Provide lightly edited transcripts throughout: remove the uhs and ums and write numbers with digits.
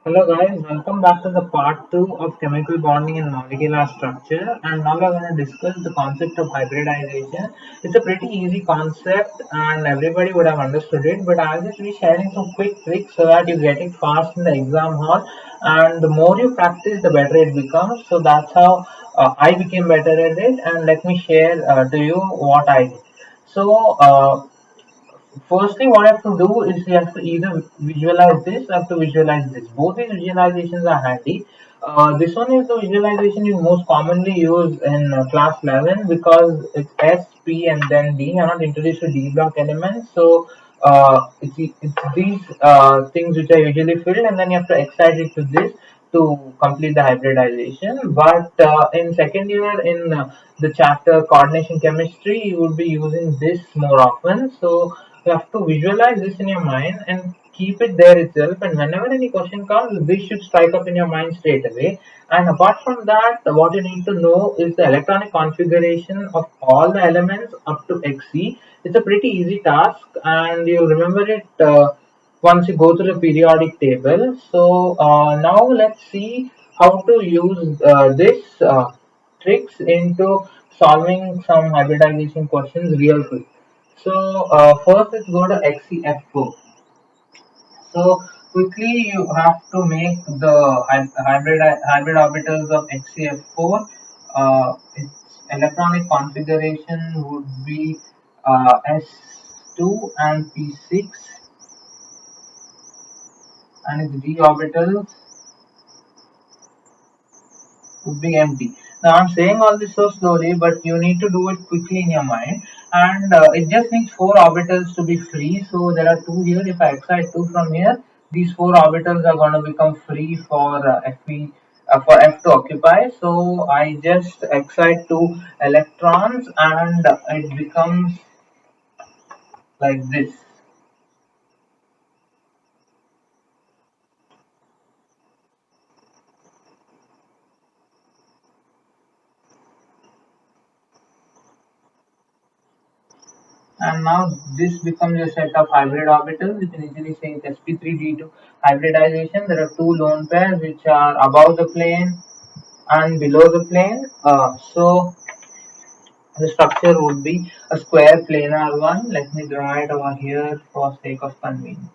Hello guys, welcome back to the part 2 of chemical bonding and molecular structure, and now we're going to discuss the concept of hybridization. It's a pretty easy concept and everybody would have understood it, but I'll just be sharing some quick tricks so that you get it fast in the exam hall, and the more you practice the better it becomes. So that's how I became better at it, and let me share to you what I did. So firstly, what I have to do is you have to either visualize this or have to visualize this. Both these visualizations are handy. This one is the visualization you most commonly use in class 11 because it's S, P, and then D. You're not introduced to D block elements. So it's these things which are usually filled, and then you have to excite it to this to complete the hybridization. But in second year in the chapter coordination chemistry, you would be using this more often. So you have to visualize this in your mind and keep it there itself. And whenever any question comes, this should strike up in your mind straight away. And apart from that, what you need to know is the electronic configuration of all the elements up to Xc. It's a pretty easy task, and you remember it once you go through the periodic table. So now let's see how to use this tricks into solving some hybridization questions real quick. So first let's go to XCF4. So quickly you have to make the hybrid orbitals of XCF4. Its electronic configuration would be S2 and P6, and its d orbitals would be empty. Now I'm saying all this so slowly, but you need to do it quickly in your mind. And it just needs four orbitals to be free. So there are two here. If I excite two from here, these four orbitals are going to become free for for F to occupy. So I just excite two electrons, and it becomes like this. And now this becomes a set of hybrid orbitals. You can easily say it's sp3d2 hybridization. There are two lone pairs which are above the plane and below the plane. So the structure would be a square planar one. Let me draw it over here for sake of convenience.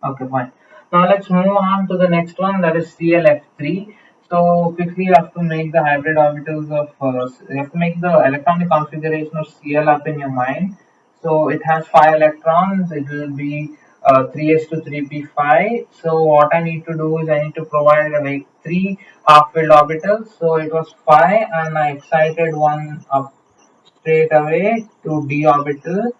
Okay, fine. Now let's move on to the next one, that is ClF3. So quickly you have to make the hybrid orbitals of, you have to make the electronic configuration of Cl up in your mind. So it has 5 electrons, it will be 3s to 3p5. So what I need to do is I need to provide like 3 half-filled orbitals. So it was 5 and I excited one up straight away to d orbital,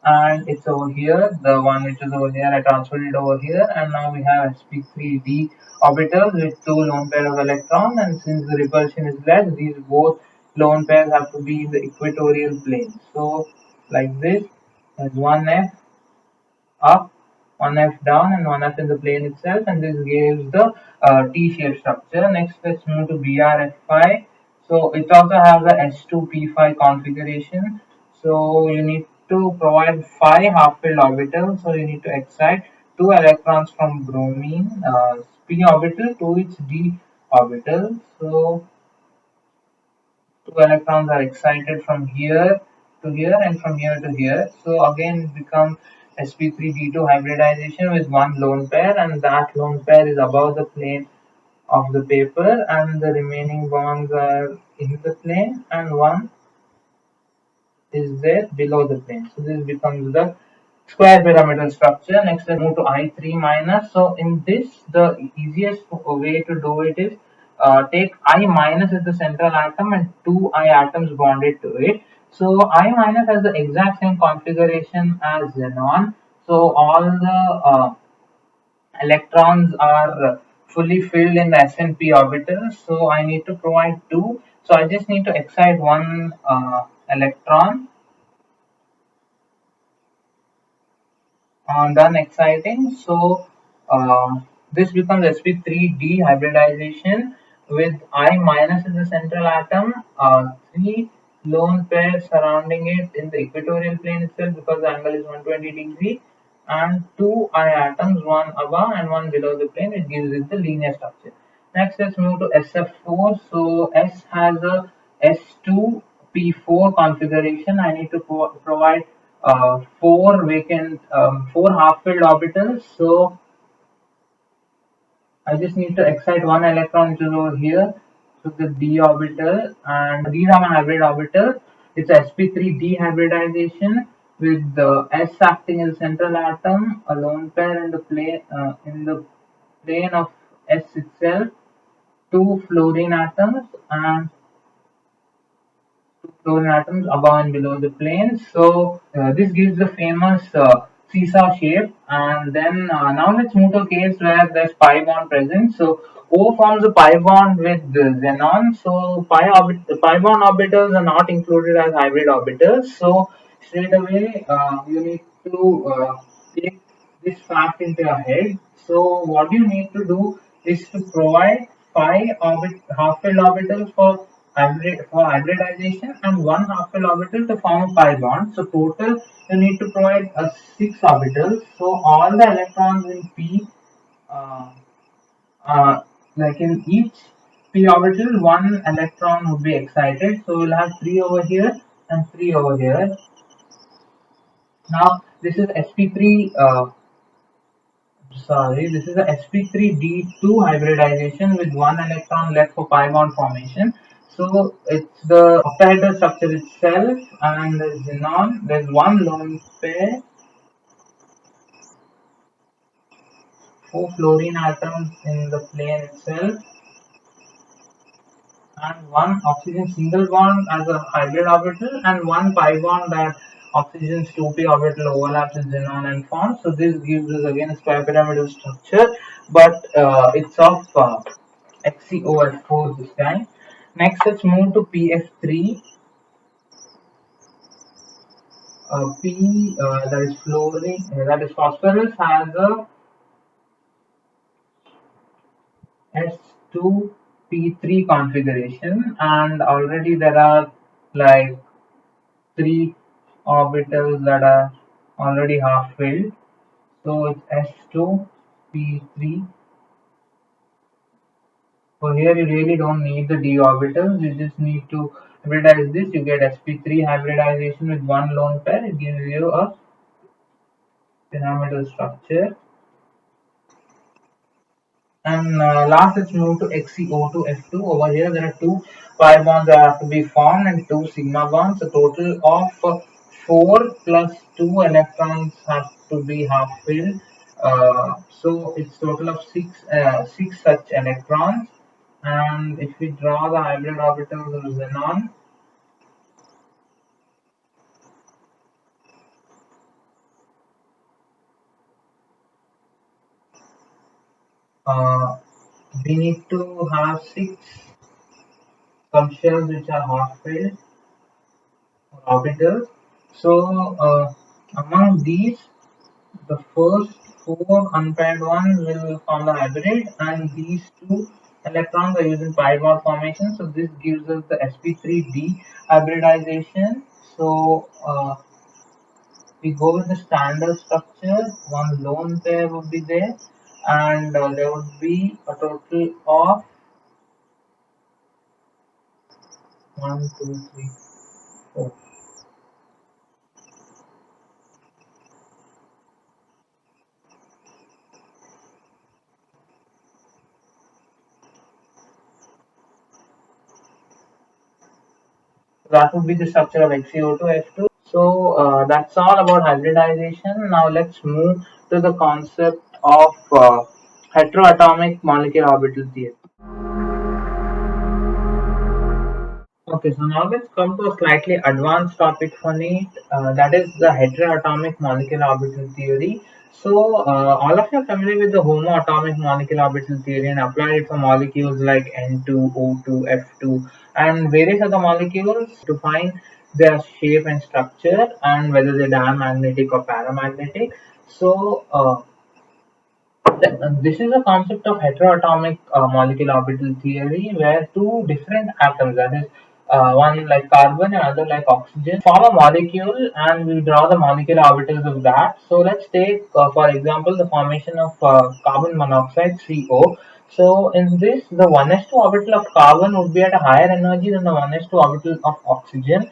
and it's over here, the one which is over here, I transferred it over here, and now we have sp3d orbitals with two lone pair of electrons, and since the repulsion is less, these both lone pairs have to be in the equatorial plane. So like this, there's one f up, one f down, and one f in the plane itself, and this gives the T-shaped structure. Next, let's move to BRF5. So it also has a S2P5 configuration. So you need to provide 5 half-filled orbitals. So you need to excite 2 electrons from bromine, p orbital to its d orbital. So 2 electrons are excited from here to here and from here to here. So again it becomes sp3d2 hybridization with one lone pair, and that lone pair is above the plane of the paper, and the remaining bonds are in the plane, and one is there below the plane. So this becomes the square pyramidal structure. Next, let's move to I3 minus. So in this, the easiest way to do it is take I minus as the central atom and two I atoms bonded to it. So I minus has the exact same configuration as xenon. So all the electrons are fully filled in the s and p orbitals. So I need to provide two. So I just need to excite one electron. Done exciting. So this becomes sp3d hybridization with I minus in the central atom, 3 lone pair surrounding it in the equatorial plane itself because the angle is 120 degrees, and two I atoms, one above and one below the plane, which gives it the linear structure. Next, let's move to SF4. So S has a S2P4 configuration. I need to provide four half-filled orbitals. So I just need to excite one electron which is over here to the d orbital, and these are my hybrid orbitals. It's sp3 dehybridization with the s acting as central atom, a lone pair in the plane of s itself, two fluorine atoms, and fluorine atoms above and below the plane. So this gives the famous seesaw shape. And then now let's move to a case where there's pi bond present. So O forms a pi bond with the xenon. So the pi bond orbitals are not included as hybrid orbitals. So straight away you need to take this fact into your head. So what you need to do is to provide half-filled orbitals for hybridization and one half-filled orbital to form a pi bond. So total you need to provide six orbitals. So all the electrons in p, uh, uh, like in each p orbital, one electron would be excited. So we'll have three over here and three over here. Now this is sp3. This is a sp3d2 hybridization with one electron left for pi bond formation. So it's the octahedral structure itself, and the xenon. There's one lone pair, four fluorine atoms in the plane itself, and one oxygen single bond as a hybrid orbital, and one pi bond that oxygen's 2p orbital overlaps with xenon and forms. So this gives us again a square pyramidal structure, but it's of XCOF4 this time. Next, let's move to PF3. P that is fluorine, that is phosphorus, has a S2P3 configuration, and already there are like three orbitals that are already half filled. So it's S2P3. So here you really don't need the d orbitals. You just need to hybridize this. You get sp3 hybridization with one lone pair. It gives you a pyramidal structure. And last, let's move to XeO2F2. Over here, there are two pi bonds that have to be formed and two sigma bonds. A total of four plus two electrons have to be half filled. So it's total of six such electrons. And if we draw the hybrid orbitals of xenon, uh, we need to have six subshells which are half filled orbitals. So among these, the first four unpaired ones will form the hybrid, and these two electrons are using pi bond formation. So this gives us the sp3d hybridization. So we go with the standard structure. One lone pair would be there, and there would be a total of one, two, three, four. That would be the structure of XeO2F2. So that's all about hybridization. Now let's move to the concept of heteroatomic molecular orbital theory. Okay, so now let's come to a slightly advanced topic for NEET, that is the heteroatomic molecular orbital theory. So, all of you are familiar with the homoatomic molecular orbital theory and applied it for molecules like N2, O2, F2, and various other molecules to find their shape and structure and whether they're diamagnetic or paramagnetic. So, this is a concept of heteroatomic molecular orbital theory where two different atoms, that is one like carbon and other like oxygen, form a molecule, and we draw the molecular orbitals of that. So let's take, for example, the formation of carbon monoxide (CO). So in this, the 1s2 orbital of carbon would be at a higher energy than the 1s2 orbital of oxygen.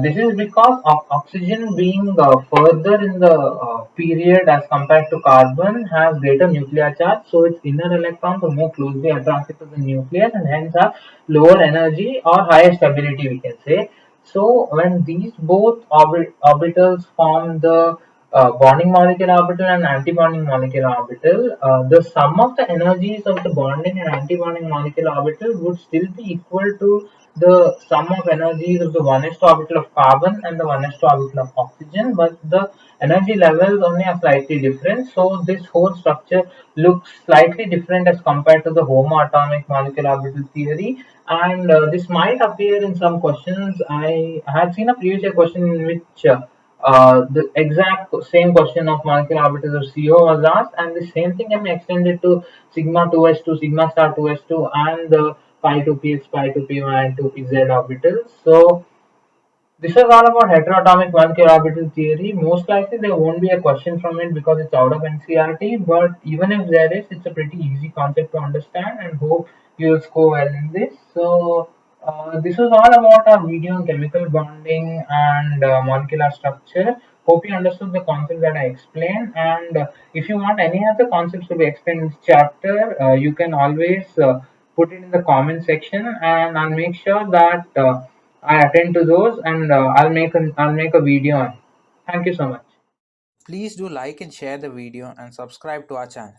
This is because of oxygen being further in the period as compared to carbon has greater nuclear charge, so its inner electrons are more closely attracted to the nucleus and hence have lower energy or higher stability, we can say. So when these both orbitals form the bonding molecular orbital and anti-bonding molecular orbital, the sum of the energies of the bonding and anti-bonding molecular orbital would still be equal to the sum of energies of the 1s2 orbital of carbon and the 1s2 orbital of oxygen, but the energy levels only are slightly different. So this whole structure looks slightly different as compared to the homoatomic molecular orbital theory, and this might appear in some questions. I had seen a previous year question in which the exact same question of molecular orbitals of CO was asked, and the same thing can be extended to sigma 2s2, sigma star 2s2, and the pi 2px, pi 2py, and 2pz orbitals. So this is all about heteroatomic molecular orbital theory. Most likely there won't be a question from it because it's out of NCRT, but even if there is, it's a pretty easy concept to understand, and hope you'll score well in this. So this was all about our video on chemical bonding and molecular structure. Hope you understood the concept that I explained, and if you want any other concepts to be explained in this chapter, you can always put it in the comment section, and I'll make sure that I attend to those, and I'll make a video on it. Thank you so much. Please do like and share the video and subscribe to our channel.